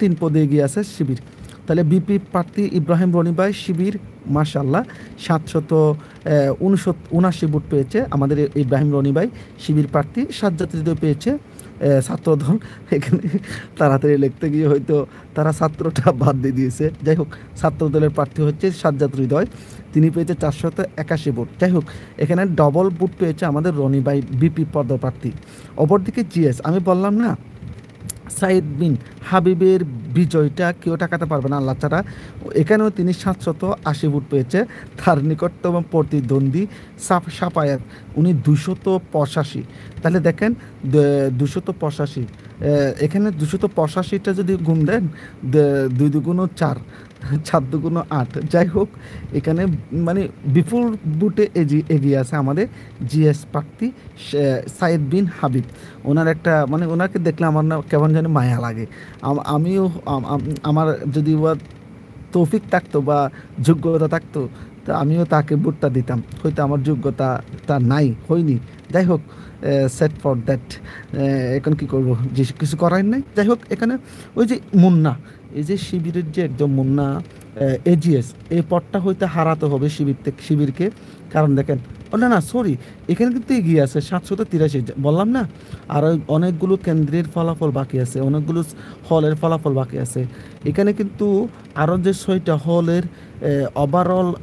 3 পদে এগিয়ে আছে শিবির। তাহলে বিপি প্রার্থী ইব্রাহিম রনি ভাই শিবির মাশাআল্লাহ 779 ভোট পেয়েছে আমাদের ইব্রাহিম রনি ভাই শিবির প্রার্থী। সাজ্জাদ হৃদয় পেয়েছে ছাত্রদল। এখানে তাড়াতাড়ি লিখতে গিয়ে হয়তো তারা ছাত্রটা বাদ দিয়ে দিয়েছে। যাই হোক, ছাত্রদলের প্রার্থী হচ্ছে সাজ্জাদ হৃদয়, তিনি পেয়েছে 481 ভোট। যাই হোক, এখানে ডবল ভোট পেয়েছে আমাদের রনি ভাই বিপি পদপ্রার্থী। অপরদিকে জিএস, আমি বললাম না সাইদ বিন হাবিবের বিজয়টা কেউ টাকাতে পারবে না আল্লাহ ছাড়া। এখানেও তিনি 780 ভোট পেয়েছে। তার নিকটতম প্রতিদ্বন্দ্বী সাফায়াত, উনি 285। তাহলে দেখেন 285, এখানে 285টা যদি গুণ দেন 2 দুগুণ 4, 4 দুগুণ 8। যাই হোক, এখানে মানে বিপুল বুটে এগিয়ে আছে আমাদের জিএস প্রার্থী সাইদ বিন হাবিব। ওনার একটা মানে ওনাকে দেখলে আমার না কেমন জানি মায়া লাগে। আমিও আমার যদি তৌফিক থাকতো বা যোগ্যতা থাকতো তা আমিও তাকে ভোটটা দিতাম, হয়তো আমার যোগ্যতা নাই, হয়নি। যাই হোক, সেট ফর দ্যাট, এখন কী করবো, যে কিছু করার নাই। যাই হোক, এখানে ওই যে মুন্না, এই যে শিবিরের যে একদম মুন্না এজিএস, এই পদটা হইতে হারাতে হবে শিবিরকে। কারণ দেখেন, না সরি, এখানে কিন্তু এগিয়ে আছে 783, বললাম না। আর অনেকগুলো কেন্দ্রের ফলাফল বাকি আছে, অনেকগুলো হলের ফলাফল বাকি আছে। এখানে কিন্তু আরও যে 6টা হলের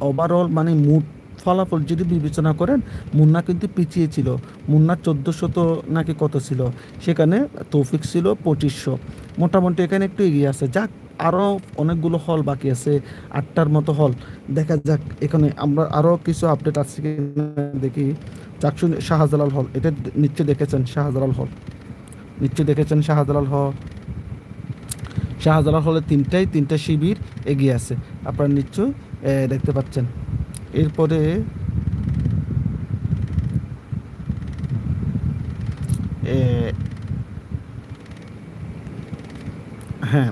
ওভারঅল মানে মোট ফলাফল যদি বিবেচনা করেন, মুন্না কিন্তু পিছিয়ে ছিল। মুন্না 1400 নাকি কত ছিল, সেখানে তৌফিক ছিল 2500। মোটামুটি এখানে একটু এগিয়ে আছে। যাক, আরও অনেকগুলো হল বাকি আছে, 8টার মতো হল। দেখা যাক এখানে আমরা আরও কিছু আপডেট আছে কিনা দেখি। চাকসুন শাহজালাল হল, এটা নিশ্চয় দেখেছেন শাহজালাল হল, নিশ্চয় দেখেছেন শাহজালাল হল। শাহজালাল হলে 3টা শিবির এগিয়ে আছে, আপনারা নিশ্চয় দেখতে পাচ্ছেন। এরপরে হ্যাঁ,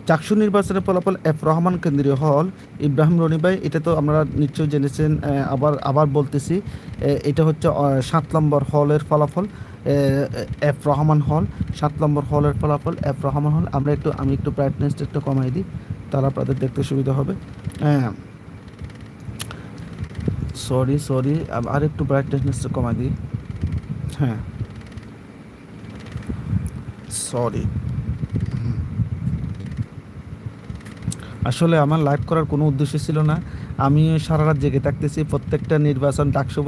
চাকসু নির্বাচনের ফলাফল এফ রহমান কেন্দ্রীয় হল ইব্রাহিম রনি ভাই, এটা তো আমরা নিশ্চয়ই জেনেছেন। আবার বলতেছি, এটা হচ্ছে 7 নম্বর হলের ফলাফল, এফ রহমান হল। 7 নম্বর হলের ফলাফল এফ রহমান হল। আমি একটু ব্রাইটনেসটা একটু কমাই দিই, তারা আপনাদের দেখতে সুবিধা হবে। হ্যাঁ, সরি আর একটু ব্রাইটনেসটা কমাই দিই। হ্যাঁ, সরি, আসলে আমার লাইভ করার কোনো উদ্দেশ্য ছিল না। আমি সারা রাত জেগে থাকতেছি, প্রত্যেকটা নির্বাচন ডাকসু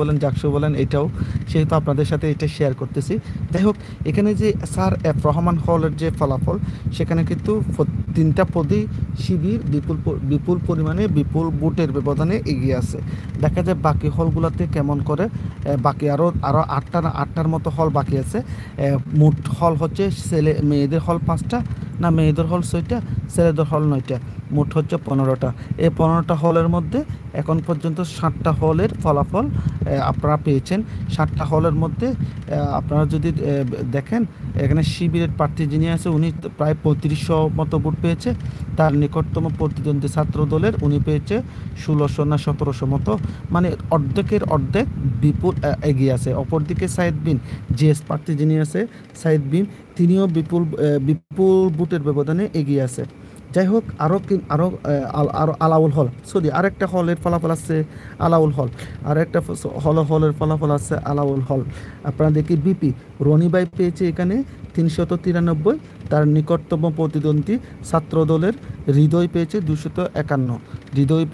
বলেন এটাও, সেহেতু আপনাদের সাথে এটা শেয়ার করতেছি। যাই হোক, এখানে যে স্যার এফ রহমান হলের যে ফলাফল, সেখানে কিন্তু 3টা পদেই শিবির বিপুল পরিমাণে বিপুল ভোটের ব্যবধানে এগিয়ে আছে। দেখা যায় বাকি হলগুলোতে কেমন করে, বাকি আরও 8টার মতো হল বাকি আছে। মোট হল হচ্ছে মেয়েদের হল 5টা, না মেয়েদের হল 6টা, ছেলেদের হল 9টা, মোট হচ্ছে 15টা। এই 15টা হলের মধ্যে এখন পর্যন্ত 7টা হলের ফলাফল আপনারা পেয়েছেন। 7টা হলের মধ্যে আপনারা যদি দেখেন, এখানে শিবিরের প্রার্থী যিনি আছে উনি প্রায় 3500 মতো ভোট পেয়েছে। তার নিকটতম প্রতিদ্বন্দ্বী ছাত্র দলের উনি পেয়েছে 1600 না 1700 মতো, মানে অর্ধেকের অর্ধেক বিপুল এগিয়ে আছে। অপরদিকে সাইদ বিন জিএস প্রার্থী যিনি আছে সাইদ বিন, তিনিও বিপুল ভোটের ব্যবধানে এগিয়ে আছে। যাই হোক, আরও আলাউল হল, আরেকটা হলের ফলাফল আছে আলাউল হল, আরেকটা হলের ফলাফল আছে আলাউল হল। আপনারা দেখি বিপি রনি ভাই পেয়েছে এখানে 393, তার নিকটতম প্রতিদ্বন্দ্বী ছাত্র দলের হৃদয় পেয়েছে 251, হৃদয়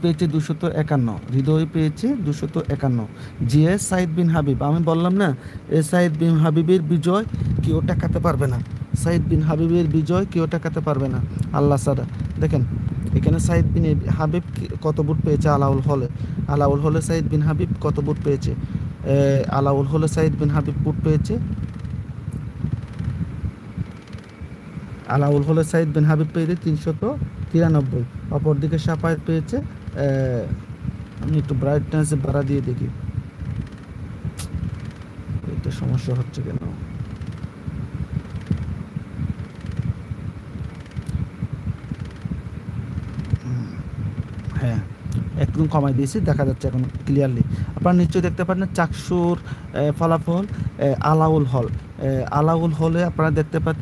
পেয়েছে 251। জিএস সাইদ বিন হাবিব, আমি বললাম না সাইদ বিন হাবিবের বিজয় কেউ টাকাতে পারবে না, সাইদ বিন হাবিবের বিজয় কেউ টাকাতে পারবে না আল্লাহ ছাড়া। দেখেন এখানে সাইদ বিন হাবিব কত ভোট পেয়েছে আলাউল হলে সাইদ বিন হাবিব কত ভোট পেয়েছে, আলাউল হলে সাইদ বিন হাবিব ভোট পেয়েছে, আলাউল হলে সাইদ বিন হাবিব পেয়েছে 393। অপরদিকে সাফায়েত পেয়েছে, আমি একটু ব্রাইটনেস বাড়া দিয়ে দেখি, এটা সমস্যা হচ্ছে কেন। হ্যাঁ, একদম কমাই দিয়েছি, দেখা যাচ্ছে এখন ক্লিয়ারলি। আপনারা নিশ্চয়ই দেখতে পারেন চাকসুর ফলাফল আলাউল হলে আপনারা দেখতে পাচ্ছেন